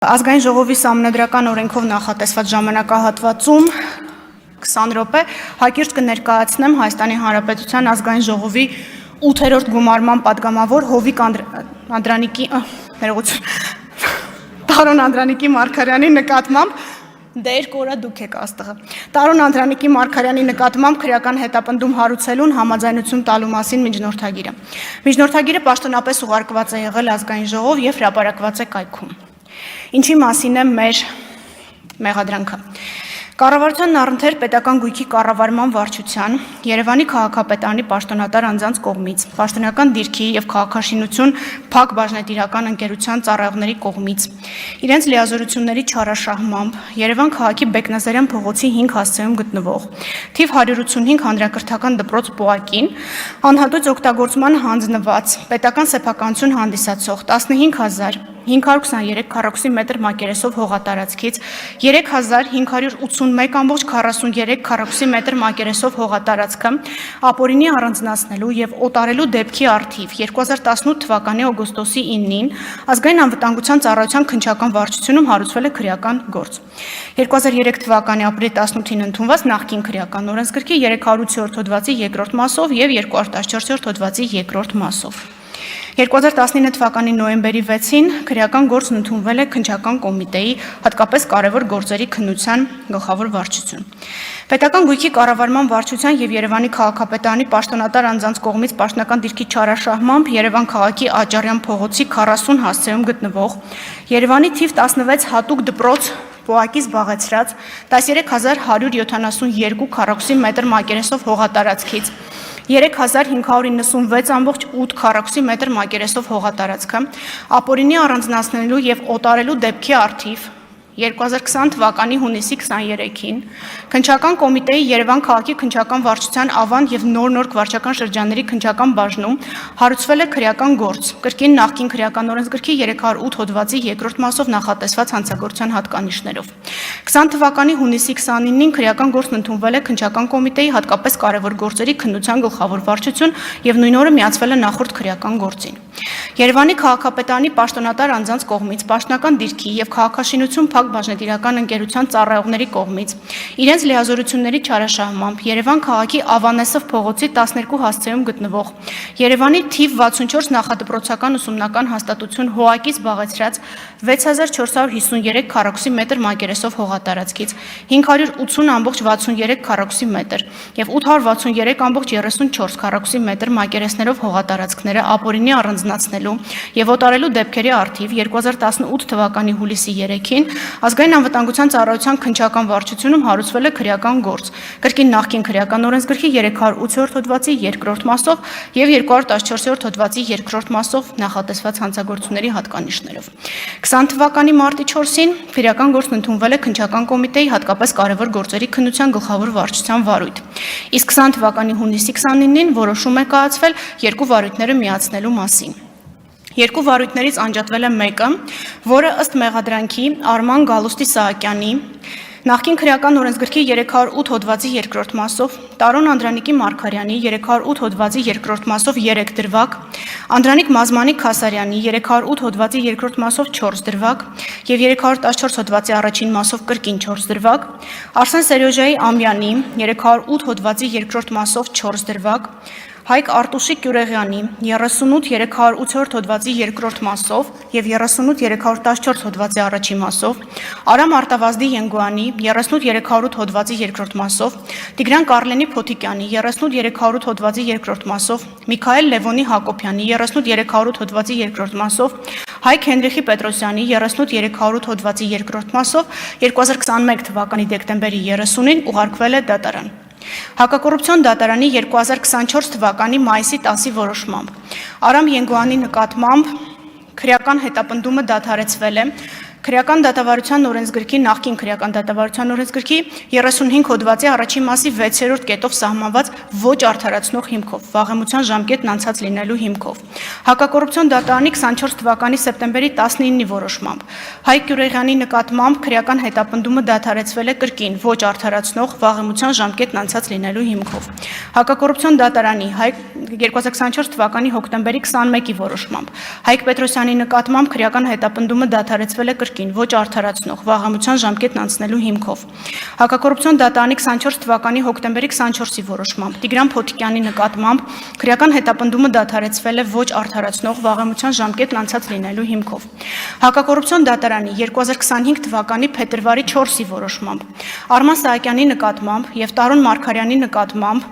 Ազգային ժողովի սահմանադրական օրենքով նախատեսված ժամանակահատվածում 20 րոպե հակիրճ կներկայացնեմ Հայաստանի Հանրապետության ազգային ժողովի 8-րդ գումարման падգամավոր Հովիկ Տարոն Անդրանիկի Մարգարյանի նկատմամբ դեր կորա դուք եք աստղը։ Տարոն Անդրանիկի Մարգարյանի նկատմամբ քրեական հետապնդում հարուցելուն համաձայնություն տալու մասին միջնորդագիրը։ Միջնորդագիրը պաշտոնապես ուղարկված է եղել ազգային ժողով եւ հրապարակված է կայքում։ Ինչի մասին է մեր մեղադրանքը։ Կառավարության առընթեր պետական գույքի կառավարման վարչության, Երևանի քաղաքապետարանի պաշտոնատար անձանց կողմից, պաշտոնական դիրքի եւ քաղաքաշինություն փակ բաժնետիրական ընկերության ծառայողների կողմից, իրենց լիազորությունների չարաշահմամբ Երևան քաղաքի Բեկնազարյան փողոցի 5 հասցեում գտնվող թիվ 185 հանրակրթական դպրոց Պոակին անհատույց օգտագործման հանձնված պետական սեփականություն հանդիսացող 15523 քառակուսի մակերեսով հողատարածքից 3581.43 քառակուսի մետր մակերեսով հողատարածքը ապօրինի առանձնացնելու եւ օտարելու դեպքի առթիվ 2018 թվականի օգոստոսի 9-ին ազգային անվտանգության ծառայության քննչական վարչությունում հարուցվել է քրեական գործ։ 2003 թվականի ապրիլի 18-ին ընդունված նախկին քրեական օրենսգրքի 308-րդ հոդվածի 2-րդ մասով եւ 214-րդ հոդվածի 2-րդ մասով։ 2019 թվականի նոյեմբերի 6-ին քրեական գործն ընդունվել է քննչական կոմիտեի հատկապես կարևոր գործերի քննության գլխավոր վարչություն։ Պետական գույքի կառավարման վարչության եւ Երևանի քաղաքապետարանի պաշտոնատար անձանց կողմից պաշտոնական դիրքի չարաշահմամբ Երևան քաղաքի Աճարյան փողոցի 40 հասցեում գտնվող Երևանի թիվ 16 հատուկ դպրոց Պոակի զբաղեցրած 13172 քառակուսի մետր մակերեսով հողատարածքից 3596.8 քառակուսի մետր մակերեսով հողատարածքը ապօրինի առանձնացնելու եւ օտարելու դեպքի առթիվ 2020 թվականի հունիսի 23-ին քննչական կոմիտեի Երևան քաղաքի քննչական վարչության Ավան եւ Նոր վարչական շրջանների քննչական բաժնում հարուցվել է քրեական գործ կրկին նախկին քրեական օրենսգրքի 308 հոդվածի 2-րդ մասով նախատեսված հանցագործության հատկանիշներով 20 թվականի հունիսի 29-ին քրեական գործն ընդունվել է քննչական կոմիտեի հատկապես կարևոր գործերի քննության գլխավոր վարչություն եւ նույն օրը միացվել է նախորդ քրեական գործին Երևանի քաղաքապետարանի պաշտոնատար անձանց կողմից պաշտոնական դիրքի եւ քաղաքաշինություն փակ բաժնետիրական ընկերության ծառայողների կողմից իրենց լիազորությունների չարաշահմամբ Երևան քաղաքի Ավանեսով փողոցի 12 հասցեում գտնվող Երևանի թիվ 64 նախադպրոցական ուսումնական հաստատություն ՀՕԱԿ-ի զբաղեցրած 6453 քառակուսի մետր մակերեսով հողատարածքից 580.63 քառակուսի մետր եւ 863.34 քառակուսի մետր մակերեսներով հողատարածքները ապօրինի առանձնացնելու եւ օտարելու դեպքերի առթիվ 2018 թվականի հուլիսի 3-ին ազգային անվտանգության ծառայության քննչական վարչությունում հարուցվել է քրեական գործ կրկին նախկին քրեական օրենսգրքի 308-րդ հոդվածի 2-րդ մասով եւ 214-րդ հոդվածի 2-րդ մասով նախատեսված հանցագործությունների հատկանիշներով 20 թվականի մարտի 4-ին քրեական գործն ընդունվել է քննչական կոմիտեի հատկապես կարևոր գործերի քննության գլխավոր վարչության վարույթ իսկ 20 թվականի հունիսի 29-ին որոշում է կայացվել երկու վարույթները միացնելու մասին Երկու վարույթներից անջատվել է մեկը, որը ըստ մեղադրանքի Արման Գալուստի Սահակյանի Նախկին քրեական օրենսգրքի 308 հոդվածի 2-րդ մասով, Տարոն Անդրանիկի Մարգարյանի 308 հոդվածի 2-րդ մասով 3 դրվագ, Անդրանիկ Մազմանիկ Քասարյանի 308 հոդվածի 2-րդ մասով 4 դրվագ եւ 314 հոդվածի առաջին մասով կրկին 4 դրվագ, Արսեն Սերյոժայի Ամյանի 308 հոդվածի 2-րդ մասով 4 դրվագ, Հայկ Արտուշի Կյուրեղյանի 38-308 հոդվածի 2-րդ մասով եւ 38-314 հոդվածի առաջին մասով, Արամ Արտավազդի Ենգոյանի 38-308 հոդվածի 2-րդ մասով, Տիգրան Կարլենի Փոթիկյանի 38-308 հոդվածի 2-րդ մասով, Միքայել Լևոնի Հակոբյանի 38-308 հոդվածի 2-րդ մասով, Հայկ Հենրիխի Պետրոսյանի 38-308 հոդվածի 2-րդ մասով 2021 թվականի դեկտեմբերի 30-ին ուղարկվել է դատարան։ Հակակոռուպցիոն դատարանի 2024 թվականի մայիսի 10-ի որոշմամբ Արամ Ենգոյանի նկատմամբ քրեական հետապնդումը դադարեցվել է Քրեական դատավարության օրենսգրքի նախկին քրեական դատավարության օրենսգրքի 35 հոդվածի առաջին մասի 6-րդ կետով սահմանված ոչ արդարացնող հիմքով վաղեմության ժամկետն անցած լինելու հիմքով Հակակոռուպցիոն դատարանի 24 թվականի սեպտեմբերի 19-ի որոշմամբ Հայկ Կյուրեղյանի նկատմամբ քրեական հետապնդումը դադարեցվել է կրկին ոչ արդարացնող վաղեմության ժամկետն անցած լինելու հիմքով Հակակոռուպցիոն դատարանի 2024 թվականի հոկտեմբերի 21-ի որոշմամբ Հայկ Պետրոսյանի նկատմամբ քրեական հետապնդումը դադարեցվել է կրկին ոչ արդարացնող վաղամության ժամկետն անցնելու հիմքով։ Հակակոռուպցիոն դատարանի 24 թվականի հոկտեմբերի 24-ի որոշմամբ Տիգրան Փոթիկյանի նկատմամբ քրեական հետապնդումը դադարեցվել է ոչ արդարացնող վաղամության ժամկետն անցած լինելու հիմքով։ Հակակոռուպցիոն դատարանի 2025 թվականի փետրվարի 4-ի որոշմամբ Արման Սահակյանի նկատմամբ եւ Տարոն Մարգարյանի նկատմամբ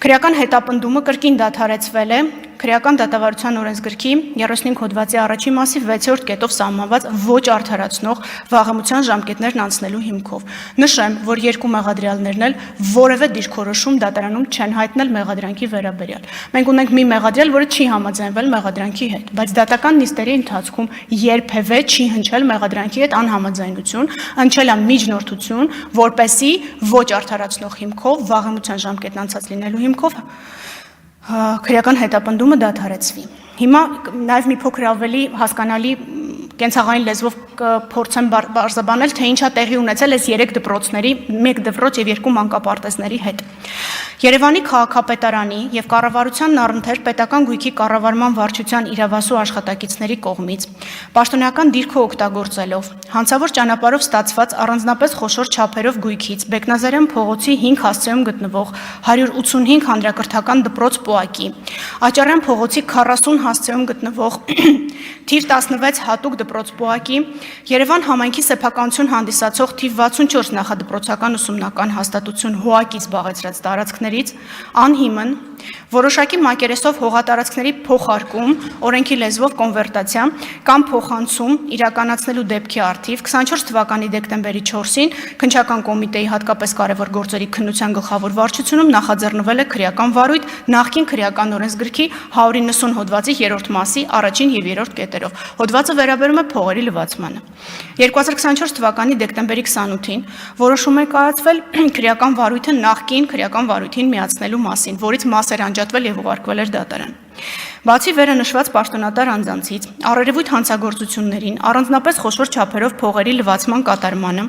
քրեական հետապնդումը կրկին դադարեցվել է Քրեական դատավարության օրենսգրքի 35 հոդվածի առաջին մասի 6-րդ կետով սահմանված ոչ արդարացնող վաղամության ժամկետներն անցնելու հիմքով։ Նշեմ, որ երկու մեղադրյալներն էլ որևէ դիրքորոշում դատարանում չեն հայտնել մեղադրանքի վերաբերյալ։ Մենք ունենք մի մեղադրյալ, որը չի համաձայնվել մեղադրանքի հետ, բայց դատական նիստերի ընթացքում երբևէ չի հնչել մեղադրանքի հետ անհամաձայնություն, հնչել է միջնորդություն, որպեսզի ոչ արդարացնող հիմքով վաղամության ժամկետն անցած լինելու հիմքով քրեական հետապնդումը դադարեցվի։ Հիմա նաև մի փոքր ավելի հասկանալի կենցաղային լեզվով փորձեմ բարձրաբանել, թե ինչա տեղի ունեցել այս 3 դպրոցների, 1 դպրոց եւ 2 մանկապարտեզների հետ։ Երևանի քաղաքապետարանի եւ կառավարության առընթեր պետական գույքի կառավարման վարչության իրավասու աշխատակիցների կողմից պաշտոնական դիրքը օգտագործելով հանցավոր ճանապարհով ստացված առանձնապես խոշոր չափերով գույքից Բեկնազարյան փողոցի 5 հասցեում գտնվող 185 հանրակրթական դպրոց պոակի, Աճարյան փողոցի 40 հասցեում գտնվող թիվ 16 հատուկ դպրոց պոակի, Երևան համայնքի սեփականություն հանդիսացող թիվ 64 նախադպրոցական ուսումնական հաստատություն հոակից զբաղեցրած տարածքներից անհիմն որոշակի մակերեսով հողատարածքների փոխարկում, օրենքի լեզվով կոնվերտացիա կամ փոխանցում իրականացնելու դեպքի առթիվ 24 թվականի դեկտեմբերի 4-ին քննչական կոմիտեի հատկապես կարևոր գործերի քննության գլխավոր վարչությունում նախաձեռնվել է քրեական վարույթ նախկին քրեական օրենսգրքի 190 հոդվածի 3-րդ մասի առաջին եւ 3-րդ կետերով։ Հոդվածը վերաբերում է փողերի լվացմանը։ 2024 թվականի դեկտեմբերի 28-ին որոշում է կայացվել քրեական վարույթը նախկին քրեական վարույթին միացնելու մասին, որից մաս էր անջատվել եւ ուղարկվել էր դատարան։ Բացի վերը նշված պաշտոնատար անձանցից առերևույթ հանցագործություններին առանձնապես խոշոր չափերով փողերի լվացման կատարմանը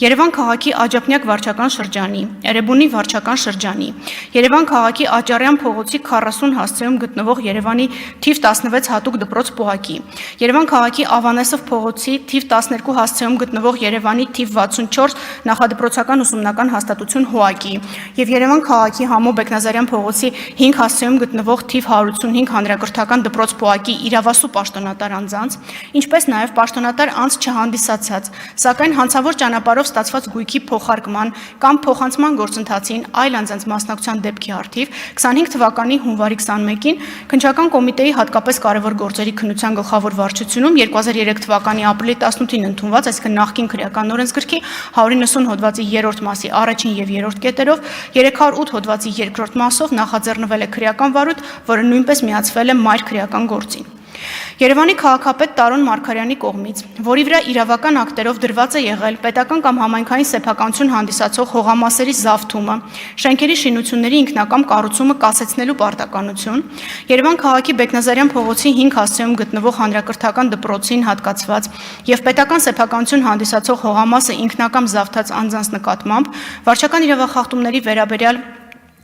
Երևան քաղաքի Աջափնյակ վարչական շրջանի, Էրեբունի վարչական շրջանի, Երևան քաղաքի Աճարյան փողոցի 40 հասցեում գտնվող Երևանի թիվ 16 հատուկ դպրոց պոակի, Երևան քաղաքի Ավանեսով փողոցի թիվ 12 հասցեում գտնվող Երևանի թիվ 64 նախադպրոցական ուսումնական հաստատություն հոակի եւ Երևան քաղաքի Համո Բեկնազարյան փողոցի 5 հասցեում գտնվող թիվ 185 հանրակրթական դպրոց պոակի իրավասու պաշտոնատար անձանց, ինչպես նաև պաշտոնատար անձ չհանդիսացած, սակայն հանցավոր ճանապարհով ստացված գույքի փոխարկման կամ փոխանցման գործընթացին այլ անձանց մասնակցության դեպքի առթիվ 25 թվականի հունվարի 21-ին քննչական կոմիտեի հատկապես կարևոր գործերի քննության գլխավոր վարչությունում 2003 թվականի ապրիլի 18-ին ընդունված, այսինքն նախկին քրեական օրենսգրքի 190 հոդվածի 3-րդ մասի առաջին եւ 3-րդ կետերով 308 հոդվածի 2-րդ մասով նախաձեռնվել է քրեական վարույթ, որը նույնպես միացվել է մայր քրեական գործին։ Երևանի քաղաքապետ Տարոն Մարգարյանի կողմից, որի վրա իրավական ակտերով դրված է եղել պետական կամ համայնքային սեփականություն հանդիսացող հողամասերի զավթումը, շենքերի շինությունների ինքնակամ կառուցումը կասեցնելու պարտականություն, Երևան քաղաքի Բեկնազարյան փողոցի 5 հասցեում գտնվող հանրակրթական դպրոցին հատկացված եւ պետական սեփականություն հանդիսացող հողամասը ինքնակամ զավթած անձանց նկատմամբ վարչական իրավախախտումների վերաբերյալ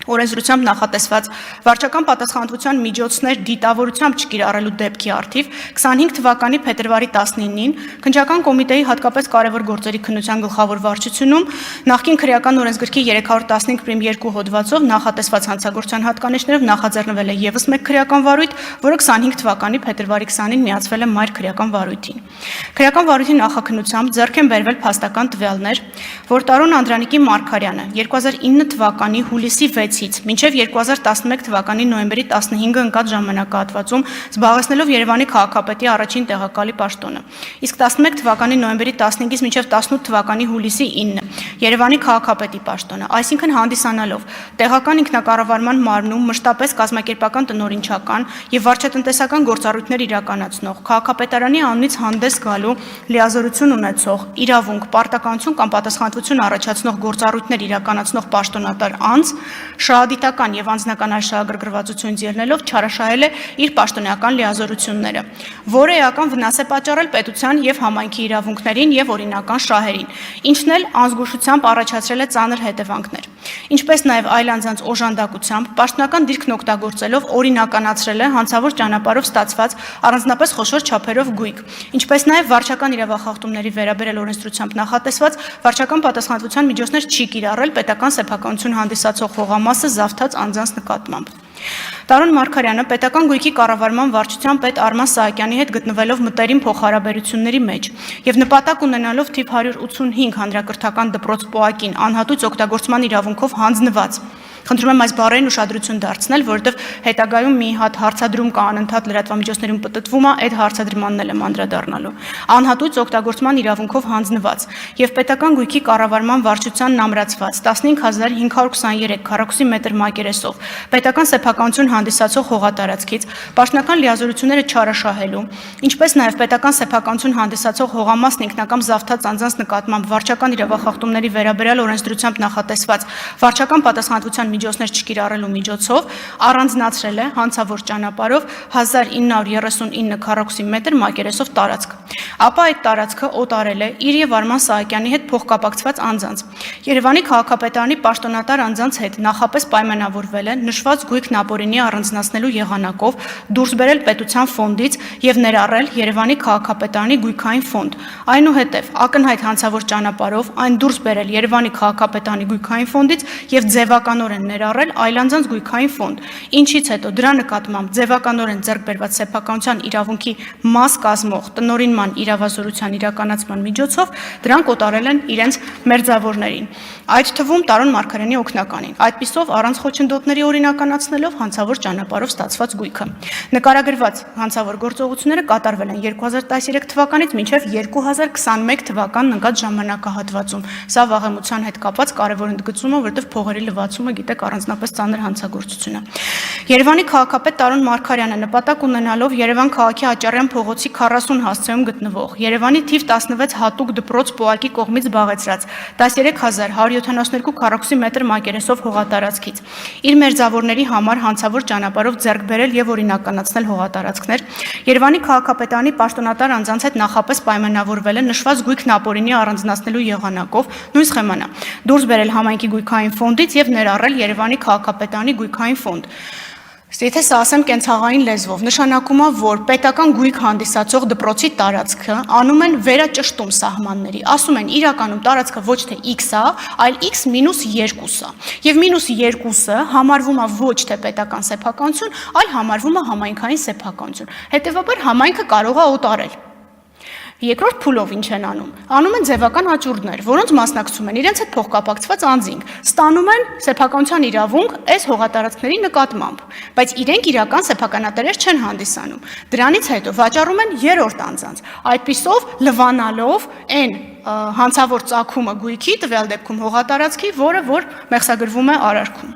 օրենսդրությամբ նախատեսված վարչական պատասխանատվության միջոցներ դիտավորությամբ չկիրառելու դեպքի առթիվ 25 թվականի փետրվարի 19-ին քննչական կոմիտեի հատկապես կարևոր գործերի քննության գլխավոր վարչությունում նախկին քրեական օրենսգրքի 315 պրիմ 2 հոդվածով նախատեսված հանցագործության հատկանիշներով նախաձեռնվել է եւս մեկ քրեական վարույթ, որը 25 թվականի փետրվարի 20-ին միացվել է մայր քրեական վարույթին։ Քրեական վարույթի նախաքննությամբ ձեռք են բերվել փաստական տվյալներ, որ Տարոն Անդրանիկի Մարգարյանը 2009 թվականի հուլիսի 6-ից մինչև 2011 թվականի նոյեմբերի 15-ը ընկած ժամանակահատվածում զբաղեցնելով Երևանի քաղաքապետի առաջին տեղակալի պաշտոնը, իսկ 11 թվականի նոյեմբերի 15-ից մինչև 18 թվականի հուլիսի 9-ը Երևանի քաղաքապետի պաշտոնը, այսինքն հանդիսանալով տեղական ինքնակառավարման մարմնում մշտապես կազմակերպական տնօրինչական եւ վարչատնտեսական գործառույթներ իրականացնող քաղաքապետարանի անունից հանդես գալու լիազորություն ունեցող իրավունք, պարտականություն կամ պատասխանատվություն առաջացնող գործառույթներ իրականացնող պաշտոնատար անձ շահադիտական եւ անձնական այլ շահագրգռվածությունից ելնելով չարաշահել է իր պաշտոնական լիազորությունները, որը էական վնաս է պատճառել պետության եւ համայնքի իրավունքներին եւ օրինական շահերին, ինչն էլ անզգուշությամբ առաջացրել է ծանր հետևանքներ։ Ինչպես նաև այլ անձանց օժանդակությամբ, պաշտոնական դիրքն օգտագործելով օրինականացրել է հանցավոր ճանապարհով ստացված առանձնապես խոշոր չափերով գույք, ինչպես նաև վարչական իրավախախտումների վերաբերյալ օրենսդրությամբ նախատեսված վարչական պատասխանատվության միջոցներ չի կիրառել պետական սեփականություն հանդիսացող հողամասը զավթած անձանց նկատմամբ։ Տարոն Մարգարյանը պետական գույքի կառավարման վարչության պետ Արման Սահակյանի հետ գտնվելով մտերիմ փոխհարաբերությունների մեջ եւ նպատակ ունենալով թիվ 185 հանրակրթական դպրոց ՊՕԱԿ-ին անհատույց օգտագործման իրավունքով հանձնված Խնդրում եմ այս բառերին ուշադրություն դարձնել, որովհետև հետագայում մի հատ հարցադրում կա անընդհատ լրատվամիջոցներում պտտվում է, այդ հարցադրմանն եմ անդրադառնալու։ Անհատույց օգտագործման իրավունքով հանձնված եւ պետական գույքի կառավարման վարչությանն ամրացված 15523 քառակուսի մետր մակերեսով պետական սեփականություն հանդիսացող հողատարածքից պաշտոնական լիազորությունները չարաշահելու, ինչպես նաեւ պետական սեփականություն հանդիսացող հողամասն ինքնակամ զավթած անձանց նկատմամբ վարչական իրավախախտումների վերաբերյալ օրենսդրությամբ նախատեսված վարչական պատասխանատվության միջոցներ չկիրառելու միջոցով առանձնացրել է հանցավոր ճանապարհով 1939 քառակուսի մետր մակերեսով տարածք։ Ապա այդ տարածքը օտարել է իր եւ Արման Սահակյանի հետ փոխկապակցված անձանց։ Երևանի քաղաքապետարանի պաշտոնատար անձանց հետ նախապես պայմանավորվել է նշված գույքն ապօրինի առանձնացնելու եղանակով դուրս բերել պետության ֆոնդից եւ ներառել Երևանի քաղաքապետարանի գույքային ֆոնդ։ Այնուհետև ակնհայտ հանցավոր ճանապարհով այն դուրս բերել Երևանի քաղաքապետարանի գույքային ֆոնդից եւ ձևականորեն ներառել այլ անձանց գույքային ֆոնդ, ինչից հետո դրա նկատմամբ ձևականորեն ձեռք բերված սեփականության իրավունքի մաս կազմող տնօրինման իրավազորության իրականացման միջոցով դրանք օտարել են իրենց մերձավորներին, այդ թվում Տարոն Մարգարյանի օգնականին, այդպիսով առանց խոչընդոտների օրինականացնելով հանցավոր ճանապարհով ստացված գույքը։ Նկարագրված հանցավոր գործողությունները կատարվել են 2013 թվականից մինչև 2021 թվականն ընկած ժամանակահատվածում։ Սա վաղեմության հետ կապված կարևոր ընդգծում է, որովհետև փողերի լվացումը գիտեք առանձնապես ծանր հանցագործություն է։ Երևանի քաղաքապետ Տարոն Մարգարյանը նպատակ ունենալով Երևան քաղաքի Աճարյան փողոցի 40 հասցեում գտնվող Երևանի թիվ 16 հատուկ դպրոց ՊՕԱԿ-ի կողմից զբաղեցրած 13172 քառակուսի մետր մակերեսով հողատարածքից իր մերձավորների համար հանցավոր ճանապարհով ձեռք բերել եւ օրինականացնել հողատարածքներ Երևանի քաղաքապետարանի պաշտոնատար անձանց հետ նախապես պայմանավորվել է նշված գույքն ապօրինի առանձնացնելու եղանակով նույն սխեմանա դուրս բերել համայնքի գույքային ֆոնդից եւ ներառել Երևանի քաղաքապետարանի գույքային ֆոնդ։ Եթե սա ասեմ կենցաղային լեզվով, նշանակում է, որ պետական գույք հանդիսացող դպրոցի տարածքը անում են վերաճշտում սահմանների, ասում են իրականում տարածքը ոչ թե X է, այլ X մինուս 2-ը, եւ մինուս 2-ը համարվում է ոչ թե պետական սեփականություն, այլ համարվում է համայնքային սեփականություն, հետեւաբար համայնքը կարող է օտարել։ Երկրորդ փուլով ինչ են անում։ Անում են ձևական աճուրդներ, որոնց մասնակցում են իրենց հետ փոխկապակցված անձինք, ստանում են սեփականության իրավունք այս հողատարածքների նկատմամբ, բայց իրենք իրական սեփականատերեր չեն հանդիսանում։ Դրանից հետո վաճառում են երրորդ անձանց, այդպիսով լվանալով այն հանցավոր ծագումը գույքի, տվյալ դեպքում հողատարածքի, որը որ մեղսագրվում է արարքում։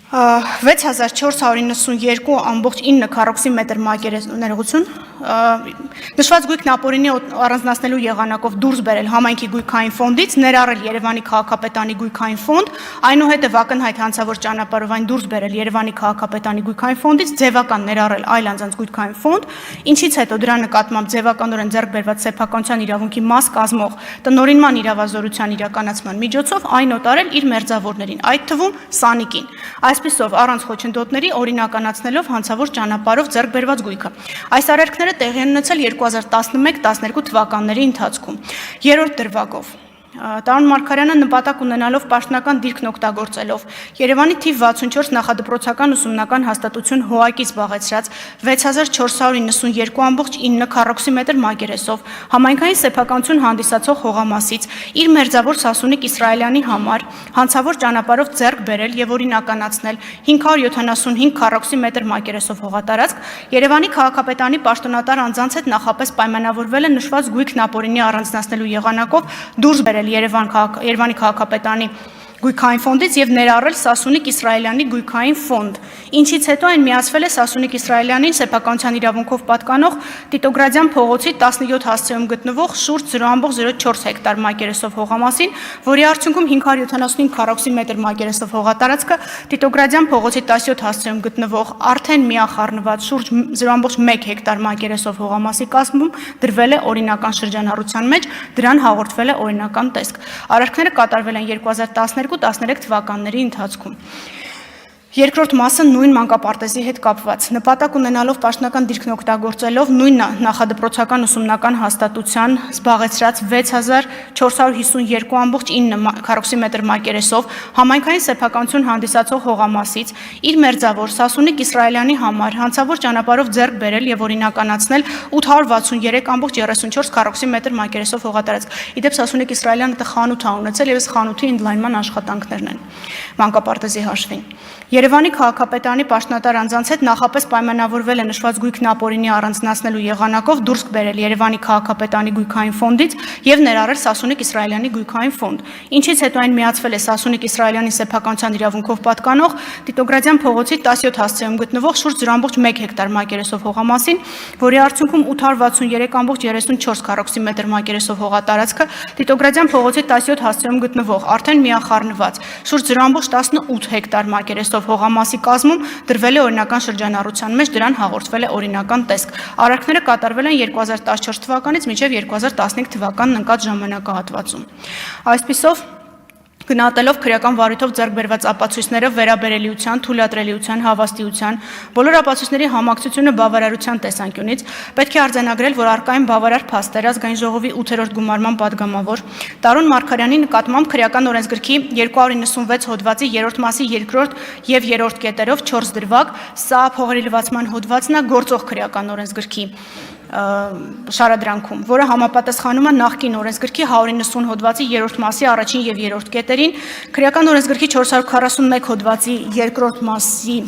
6492.9 քառակուսի մետր մակերեսություն նշված գույքն ապօրինի առանձնացնելու եղանակով դուրս բերել համայնքի գույքային ֆոնդից, ներառել Երևանի քաղաքապետարանի գույքային ֆոնդ, այնուհետև ակնհայտ հանցավոր ճանապարհով այն դուրս բերել Երևանի քաղաքապետարանի գույքային ֆոնդից, ձևական ներառել այլ անձանց գույքային ֆոնդ, ինչից հետո դրա նկատմամբ ձևականորեն ձեռք բերված սեփականության իրավունքի մաս կազմող տնօրինման իրավազորության իրականացման միջոցով այն օտարել իր մերձավորներին, այդ թվում Սանիկին։ Այսպիսով առանց խոչընդոտների օրինականացնելով հանցավոր ճանապարհով ձեռք բերված գույքը։ Այս արարքները տեղի են ունեցել 2011-12 թվականների ընթացքում։ Երրորդ դրվագով Տարոն Մարգարյանը նպատակ ունենալով պաշտոնական դիրքն օգտագործելով Երևանի թիվ 64 նախադպրոցական ուսումնական հաստատություն ՀՕԱԿ-ի զբաղեցրած 6492.9 քառակուսի մետր մակերեսով համայնքային սեփականություն հանդիսացող հողամասից իր մերձավոր Սասունիկ Իսրայելյանի համար հանցավոր ճանապարհով ձեռք բերել եւ օրինականացնել 575 քառակուսի մետր մակերեսով հողատարածք Երևանի քաղաքապետարանի պաշտոնատար անձանց հետ նախապես պայմանավորվել է նշված գույքն ապօրինի առանձնացնելու եղանակով դուրս բերել Երևանի քաղաքապետարանի գույքային ֆոնդից եւ ներառել Սասունիկ Իսրայելյանի գույքային ֆոնդ, ինչից հետո այն միացվել է Սասունիկ Իսրայելյանին սեփականության իրավունքով պատկանող Տիտոգրադյան փողոցի 17 հասցեում գտնվող շուրջ 0.04 հեկտար մակերեսով հողամասին, որի արդյունքում 575 քառակուսի մետր մակերեսով հողատարածքը Տիտոգրադյան փողոցի 17 հասցեում գտնվող արդեն միախառնված շուրջ 0.1 հեկտար մակերեսով հողամասի կազմում դրվել է օրինական շրջանառության մեջ, դրան հաղորդվել է օրինական տեսք։ Արարքները կատարվել են 2012-13 թվականների ընթացքում։ Երկրորդ մասը նույն մանկապարտեզի հետ կապված, նպատակ ունենալով պաշտոնական դիրքն օգտագործելով նույն նախադպրոցական ուսումնական հաստատության զբաղեցրած 6452.9 քառակուսի մետր մակերեսով համայնքային սեփականություն հանդիսացող հողամասից իր մերձավոր Սասունիկ Իսրայելյանի համար հանցավոր ճանապարհով ձեռք բերել եւ օրինականացնել 863.34 քառակուսի մետր մակերեսով հողատարածք։ Իդեպ Սասունիկ Իսրայելյանը խանութ է ունեցել եւ այս խանութի ընդլայնման աշխատանքներն են մանկապարտեզի հաշվին։ Երևանի քաղաքապետարանի պաշտոնատար անձանց հետ նախապես պայմանավորվել է նշված գույքն ապօրինի առանձնացնելու եղանակով դուրս բերել Երևանի քաղաքապետարանի գույքային ֆոնդից եւ ներառել Սասունիկ Իսրայելյանի գույքային ֆոնդ, ինչից հետո այն միացվել է Սասունիկ Իսրայելյանի սեփականության իրավունքով պատկանող Տիտոգրադյան փողոցի 17 հասցեում գտնվող շուրջ 0.1 հեկտար մակերեսով հողամասին, որի արդյունքում 863.34 քառակուսի մետր մակերեսով հողատարածքը Տիտոգրադյան փողոցի 17 հասցեում գտնվող արդեն միախառնված շուրջ 0.18 հեկտար մակերեսով հողամասի կազմում դրվել է օրինական շրջանառության մեջ, դրան հաղորդվել է օրինական տեսք։ Արարքները կատարվել են 2014 թվականից մինչև 2015 թվականն ընկած ժամանակահատվածում։ Այսպիսով գնահատելով քրեական վարույթով ձեռք բերված ապացույցները վերաբերելիության, թույլատրելիության, հավաստիության, բոլոր ապացույցների համակցությունը բավարարության տեսանկյունից պետք է արձանագրել, որ առկա են բավարար փաստեր ազգային ժողովի 8-րդ գումարման падգամավոր Տարոն Մարգարյանի նկատմամբ քրեական օրենսգրքի 296 հոդվածի 3-րդ մասի 2-րդ եւ 3-րդ կետերով 4 դրվագ, սա փողերի լվացման հոդվածն է գործող քրեական օրենսգրքի շարադրանքում, որը համապատասխանում է նախկին օրենսգրքի 190 հոդվածի 3-րդ մասի առաջին եւ 3-րդ կետերին, քրեական օրենսգրքի 441 հոդվածի 2-րդ մասի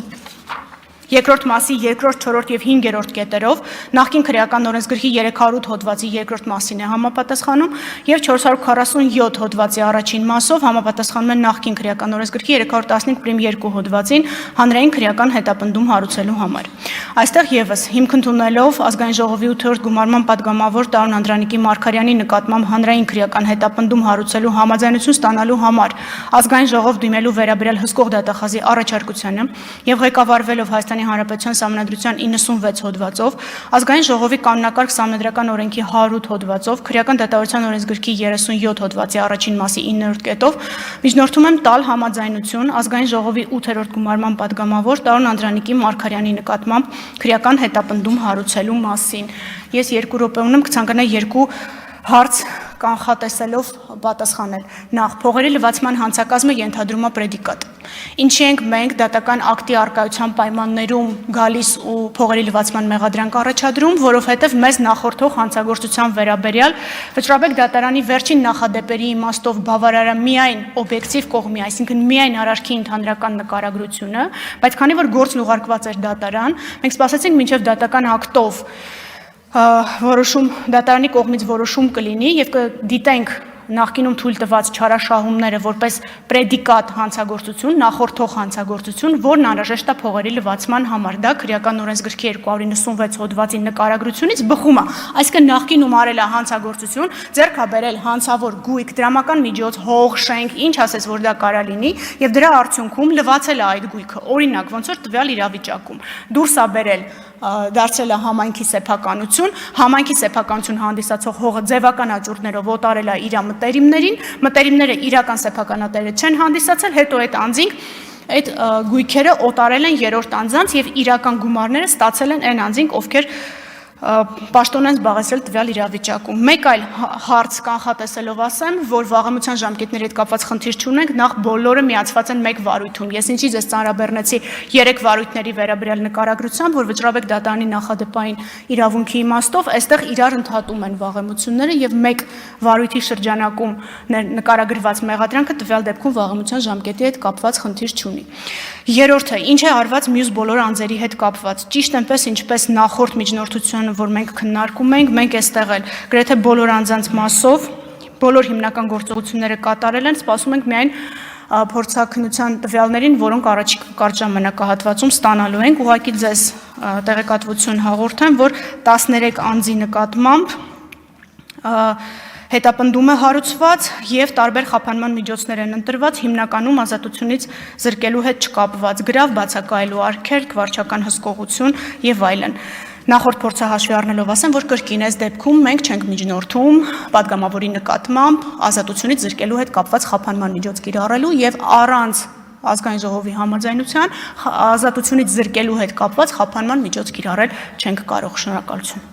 2-րդ մասի 2-րդ, 4-րդ եւ 5-րդ կետերով, նախկին քրեական օրենսգրքի 308 հոդվածի 2-րդ մասին է համապատասխանում եւ 447 հոդվածի առաջին մասով համապատասխանում են նախկին քրեական օրենսգրքի 315.2 հոդվածին հանրային քրեական հետապնդում հարուցելու համար։ Այստեղ եւս հիմք ընդունելով ազգային ժողովի 8-րդ գումարման падգամավոր Տարոն Անդրանիկի Մարգարյանի նկատմամբ հանրային քրեական հետապնդում հարուցելու համաձայնություն ստանալու համար ազգային ժողով դիմելու վերաբերյալ հսկող դատախազի առաջարկությանը եւ ղեկավարվելով Հայաստանի Հանրապետության Սահմանադրության 96 հոդվածով, ազգային ժողովի կանոնակարգ սահմանադրական օրենքի 108 հոդվածով, քրեական դատավարության օրենսգրքի 37 հոդվածի առաջին մասի 9-րդ կետով, միջնորդում եմ տալ համաձայնություն ազգային ժողովի 8-րդ գումարման падգամավոր Տարոն Անդրանիկի Մարգարյանի նկատմամբ քրեական հետապնդում հարուցելու մասին։ Ես 2 րոպե ունեմ, կցանկանայի 2 հարց կանխատեսելով պատասխանել։ Նախ, փողերի լվացման հանցակազմը ենթադրում է պրեդիկատ։ Ինչի ենք մենք դատական ակտի արկայության պայմաններում գալիս ու փողերի լվացման մեղադրանք առաջադրում, որովհետև մեզ նախորդող հանցագործության վերաբերյալ Վճռաբեկ դատարանի վերջին նախադեպերի իմաստով բավարար է միայն օբյեկտիվ կողմի, այսինքն միայն արարքի ընդհանրական նկարագրությունը, բայց քանի որ գործն ուղարկված էր դատարան, մենք սպասեցինք մինչև դատական ակտով որոշում դատարանի կողմից որոշում կլինի եւ կդիտենք նախկինում թույլ տված չարաշահումները որպես պրեդիկատ հանցագործություն, նախորդող հանցագործություն, որն անհրաժեշտ է փողերի լվացման համար։ Դա քրեական օրենսգրքի 296 հոդվածի նկարագրությունից բխում է, այսինքն նախկինում արել է հանցագործություն, ձեռք է բերել հանցավոր գույք, դրամական միջոց, հող, շենք, ինչ ասես որ դա կարա լինի, եւ դրա արդյունքում լվացել է այդ գույքը։ Օրինակ, ոնց որ տվյալ իրավիճակում դուրս է բերել դարձել է համայնքի սեփականություն, համայնքի սեփականություն հանդիսացող հողը ձևական աճուրդներով օտարել է իր մտերիմները իրական սեփականատերը չեն հանդիսացել, հետո այդ անձինք այդ գույքերը օտարել են երրորդ անձանց եւ իրական գումարները ստացել են այն անձինք, ովքեր պաշտոնեն զբաղեցրել տվյալ իրավիճակում։ Մեկ այլ հարց կանխատեսելով ասեմ, որ վաղեմության ժամկետների հետ կապված խնդիր չունենք, նախ բոլորը միացված են մեկ վարույթում։ Ես ինչի ձեզ ծանրաբեռնեցի 3 վարույթների վերաբերյալ նկարագրությամբ, որ Վճռաբեկ դատարանի նախադեպային իրավունքի իմաստով այստեղ իրար ընդհատում են վաղեմությունները եւ մեկ վարույթի շրջանակում նկարագրված մեղադրանքը տվյալ դեպքում վաղեմության ժամկետի հետ կապված խնդիր չունի։ Երրորդը, ինչ է արված մյուս բոլոր անձերի հետ կապված։ Ճիշտ այնպես ինչպես նախորդ միջնորդությունը, որ մենք քննարկում ենք, մենք այստեղ էլ գրեթե բոլոր անձանց մասով բոլոր հիմնական գործողությունները կատարել են, սպասում ենք միայն փորձաքննության տվյալներին, որոնք առաջիկա կարճ ժամանակահատվածում ստանալու ենք, ուղղակի ձեզ տեղեկատվություն հաղորդեմ, որ 13 անձի նկատմամբ հետապնդում է հարուցված եւ տարբեր խափանման միջոցներ են ընտրված, հիմնականում ազատությունից զրկելու հետ չկապված գրավ, բացակայելու արգելք, վարչական հսկողություն եւ այլն։ Նախորդ փորձը հաշվի առնելով ասեմ, որ կրկին այս դեպքում մենք չենք միջնորդում падգամավորի նկատմամբ ազատությունից զրկելու հետ կապված խափանման միջոց կիրառելու եւ առանց ազգային ժողովի համաձայնության ազատությունից զրկելու հետ կապված խափանման միջոց կիրառել չենք կարող։ Շնորհակալություն։